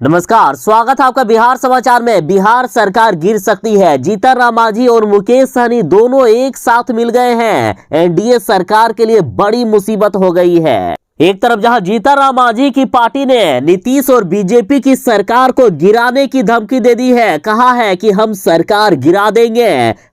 नमस्कार, स्वागत है आपका बिहार समाचार में। बिहार सरकार गिर सकती है। जीतन राम मांझी और मुकेश सहनी दोनों एक साथ मिल गए हैं। एनडीए सरकार के लिए बड़ी मुसीबत हो गई है। एक तरफ जहां जीतन राम मांझी की पार्टी ने नीतीश और बीजेपी की सरकार को गिराने की धमकी दे दी है, कहा है कि हम सरकार गिरा देंगे,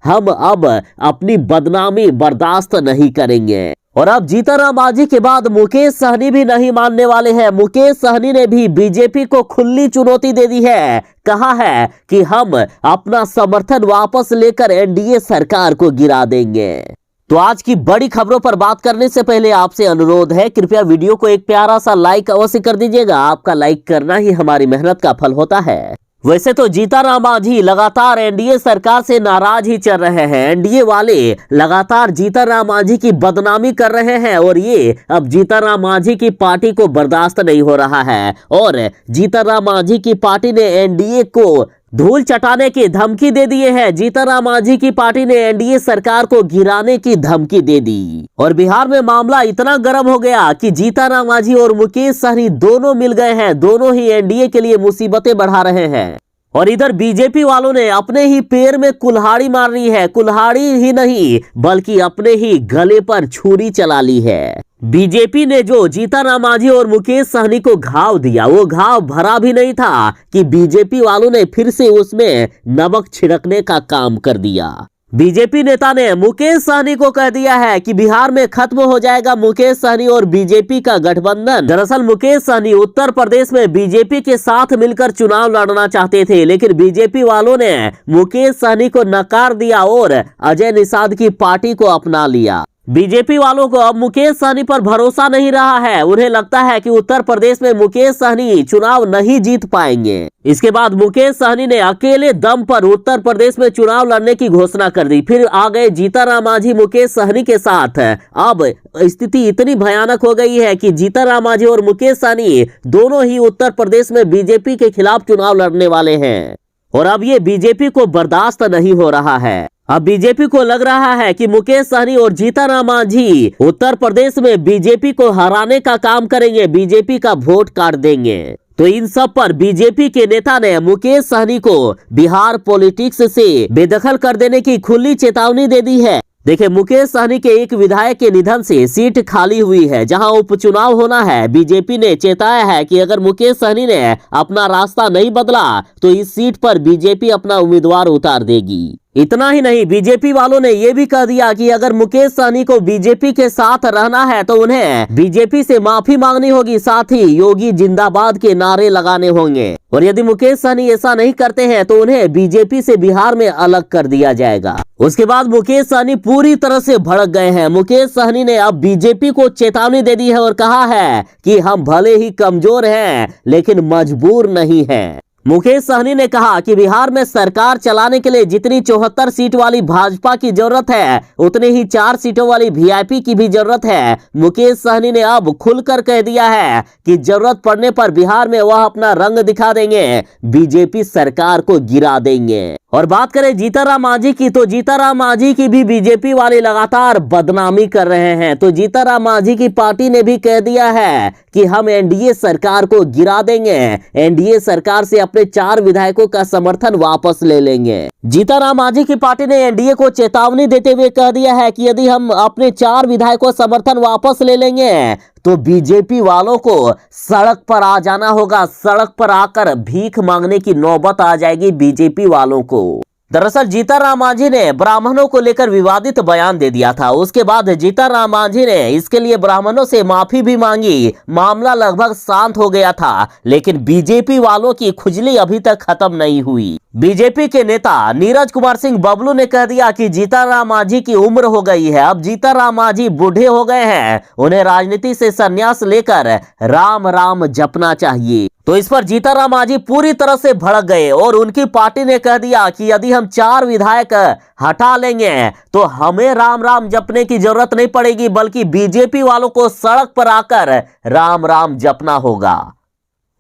हम अब अपनी बदनामी बर्दाश्त नहीं करेंगे। और अब जीतन राम मांझी के बाद मुकेश सहनी भी नहीं मानने वाले हैं। मुकेश सहनी ने भी बीजेपी को खुली चुनौती दे दी है, कहा है कि हम अपना समर्थन वापस लेकर एनडीए सरकार को गिरा देंगे। तो आज की बड़ी खबरों पर बात करने से पहले आपसे अनुरोध है, कृपया वीडियो को एक प्यारा सा लाइक अवश्य कर दीजिएगा। आपका लाइक करना ही हमारी मेहनत का फल होता है। वैसे तो जीतन राम मांझी लगातार एनडीए सरकार से नाराज ही चल रहे हैं। एनडीए वाले लगातार जीतन राम मांझी की बदनामी कर रहे हैं और ये अब जीतन राम मांझी की पार्टी को बर्दाश्त नहीं हो रहा है और जीतन राम मांझी की पार्टी ने एनडीए को धूल चटाने की धमकी दे दिए हैं। जीतन राम मांझी की पार्टी ने एनडीए सरकार को गिराने की धमकी दे दी और बिहार में मामला इतना गर्म हो गया कि जीतन राम मांझी और मुकेश सहनी दोनों मिल गए हैं। दोनों ही एनडीए के लिए मुसीबतें बढ़ा रहे हैं और इधर बीजेपी वालों ने अपने ही पैर में कुल्हाड़ी मार ली है। कुल्हाड़ी ही नहीं बल्कि अपने ही गले पर छुरी चला ली है। बीजेपी ने जो जीतन राम मांझी और मुकेश सहनी को घाव दिया, वो घाव भरा भी नहीं था कि बीजेपी वालों ने फिर से उसमें नमक छिड़कने का काम कर दिया। बीजेपी नेता ने मुकेश सहनी को कह दिया है कि बिहार में खत्म हो जाएगा मुकेश सहनी और बीजेपी का गठबंधन। दरअसल मुकेश सहनी उत्तर प्रदेश में बीजेपी के साथ मिलकर चुनाव लड़ना चाहते थे, लेकिन बीजेपी वालों ने मुकेश सहनी को नकार दिया और अजय निषाद की पार्टी को अपना लिया। बीजेपी वालों को अब मुकेश सहनी पर भरोसा नहीं रहा है। उन्हें लगता है कि उत्तर प्रदेश में मुकेश सहनी चुनाव नहीं जीत पाएंगे। इसके बाद मुकेश सहनी ने अकेले दम पर उत्तर प्रदेश में चुनाव लड़ने की घोषणा कर दी। फिर आ गए जीतन राम मांझी मुकेश सहनी के साथ। अब स्थिति इतनी भयानक हो गई है कि जीतन राम मांझी और मुकेश सहनी दोनों ही उत्तर प्रदेश में बीजेपी के खिलाफ चुनाव लड़ने वाले हैं और अब ये बीजेपी को बर्दाश्त नहीं हो रहा है। अब बीजेपी को लग रहा है कि मुकेश सहनी और जीतन राम मांझी उत्तर प्रदेश में बीजेपी को हराने का काम करेंगे, बीजेपी का वोट काट देंगे। तो इन सब पर बीजेपी के नेता ने मुकेश सहनी को बिहार पॉलिटिक्स से बेदखल कर देने की खुली चेतावनी दे दी है। देखिए, मुकेश सहनी के एक विधायक के निधन से सीट खाली हुई है जहां उपचुनाव होना है। बीजेपी ने चेताया है कि अगर मुकेश सहनी ने अपना रास्ता नहीं बदला तो इस सीट पर बीजेपी अपना उम्मीदवार उतार देगी। इतना ही नहीं, बीजेपी वालों ने यह भी कह दिया कि अगर मुकेश सहनी को बीजेपी के साथ रहना है तो उन्हें बीजेपी से माफी मांगनी होगी, साथ ही योगी जिंदाबाद के नारे लगाने होंगे और यदि मुकेश सहनी ऐसा नहीं करते हैं तो उन्हें बीजेपी से बिहार में अलग कर दिया जाएगा। उसके बाद मुकेश सहनी पूरी तरह से भड़क गए हैं। मुकेश सहनी ने अब बीजेपी को चेतावनी दे दी है और कहा है कि हम भले ही कमजोर हैं लेकिन मजबूर नहीं हैं। मुकेश सहनी ने कहा कि बिहार में सरकार चलाने के लिए जितनी 74 सीट वाली भाजपा की जरूरत है उतनी ही 4 सीटों वाली वीआईपी की भी जरूरत है। मुकेश सहनी ने अब खुलकर कह दिया है कि जरूरत पड़ने पर बिहार में वह अपना रंग दिखा देंगे, बीजेपी सरकार को गिरा देंगे। और बात करें जीतन राम मांझी की, तो जीतन राम मांझी की भी बीजेपी वाले लगातार बदनामी कर रहे हैं। तो जीतन राम मांझी की पार्टी ने भी कह दिया है कि हम एनडीए सरकार को गिरा देंगे, एनडीए सरकार से अपने 4 विधायकों का समर्थन वापस ले लेंगे। जीतन राम मांझी की पार्टी ने एनडीए को चेतावनी देते हुए कह दिया है कि यदि हम अपने 4 विधायकों का समर्थन वापस ले लेंगे तो बीजेपी वालों को सड़क पर आ जाना होगा। सड़क पर आकर भीख मांगने की नौबत आ जाएगी बीजेपी वालों को। दरअसल जीतन राम मांझी ने ब्राह्मणों को लेकर विवादित बयान दे दिया था। उसके बाद जीतन राम मांझी ने इसके लिए ब्राह्मणों से माफी भी मांगी। मामला लगभग शांत हो गया था, लेकिन बीजेपी वालों की खुजली अभी तक खत्म नहीं हुई। बीजेपी के नेता नीरज कुमार सिंह बबलू ने कह दिया कि जीतन राम मांझी की उम्र हो गई है, अब जीतन राम मांझी बूढ़े हो गए हैं, उन्हें राजनीति से संन्यास लेकर राम राम जपना चाहिए। तो इस पर जीतन राम मांझी पूरी तरह से भड़क गए और उनकी पार्टी ने कह दिया कि यदि हम 4 विधायक हटा लेंगे तो हमें राम राम जपने की जरूरत नहीं पड़ेगी, बल्कि बीजेपी वालों को सड़क पर आकर राम राम जपना होगा।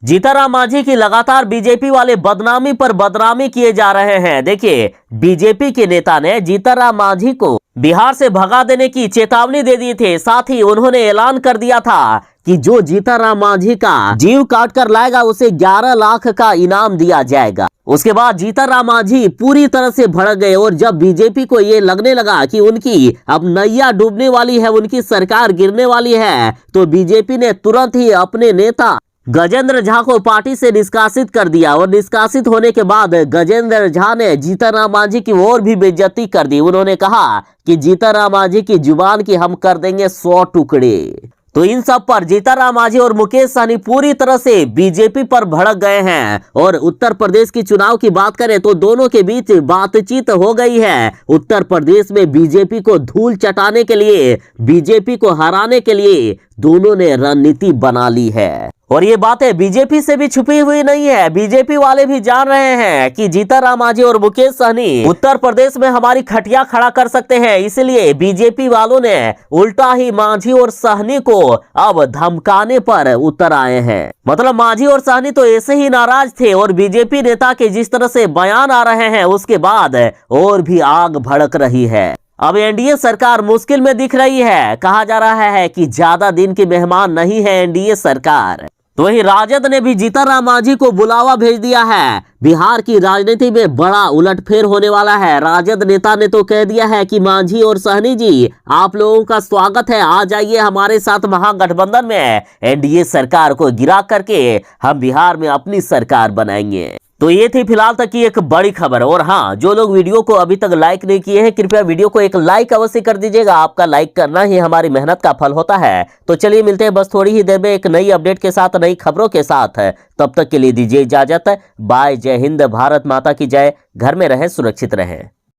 जीतन राम मांझी की लगातार बीजेपी वाले बदनामी पर बदनामी किए जा रहे हैं। देखिए, बीजेपी के नेता ने जीतन राम मांझी को बिहार से भगा देने की चेतावनी दे दी थी। साथ ही उन्होंने ऐलान कर दिया था कि जो जीतनराम मांझी का जीव काट कर लाएगा उसे 11 लाख का इनाम दिया जाएगा। उसके बाद जीतनराम मांझी पूरी तरह से भड़क गए और जब बीजेपी को ये लगने लगा कि उनकी अब नैया डूबने वाली है, उनकी सरकार गिरने वाली है, तो बीजेपी ने तुरंत ही अपने नेता गजेंद्र झा को पार्टी से निष्कासित कर दिया। और निष्कासित होने के बाद गजेंद्र झा ने जीतनराम मांझी की और भी बेइज्जती कर दी। उन्होंने कहा कि जीतनराम मांझी की जुबान की हम कर देंगे 100 टुकड़े। तो इन सब पर जीतनराम मांझी और मुकेश सहनी पूरी तरह से बीजेपी पर भड़क गए हैं। और उत्तर प्रदेश की चुनाव की बात करें तो दोनों के बीच बातचीत हो गई है। उत्तर प्रदेश में बीजेपी को धूल चटाने के लिए, बीजेपी को हराने के लिए दोनों ने रणनीति बना ली है। और ये बातें बीजेपी से भी छुपी हुई नहीं है। बीजेपी वाले भी जान रहे हैं कि जीतनराम मांझी और मुकेश सहनी उत्तर प्रदेश में हमारी खटिया खड़ा कर सकते हैं, इसलिए बीजेपी वालों ने उल्टा ही मांझी और सहनी को अब धमकाने पर उतर आए हैं। मतलब मांझी और सहनी तो ऐसे ही नाराज थे और बीजेपी नेता के जिस तरह से बयान आ रहे हैं उसके बाद और भी आग भड़क रही है। अब एनडीए सरकार मुश्किल में दिख रही है। कहा जा रहा है कि ज्यादा दिन की मेहमान नहीं है एनडीए सरकार। तो वहीं राजद ने भी जीतनराम मांझी को बुलावा भेज दिया है। बिहार की राजनीति में बड़ा उलटफेर होने वाला है। राजद नेता ने तो कह दिया है कि मांझी और सहनी जी, आप लोगों का स्वागत है, आ जाइए हमारे साथ महागठबंधन में। एनडीए सरकार को गिरा करके हम बिहार में अपनी सरकार बनाएंगे। तो ये थी फिलहाल तक की एक बड़ी खबर। और हाँ, जो लोग वीडियो को अभी तक लाइक नहीं किए हैं, कृपया वीडियो को एक लाइक अवश्य कर दीजिएगा। आपका लाइक करना ही हमारी मेहनत का फल होता है। तो चलिए मिलते हैं बस थोड़ी ही देर में एक नई अपडेट के साथ, नई खबरों के साथ। तब तक के लिए दीजिए इजाजत। बाय। जय हिंद। भारत माता की जय। घर में रहें, सुरक्षित रहें।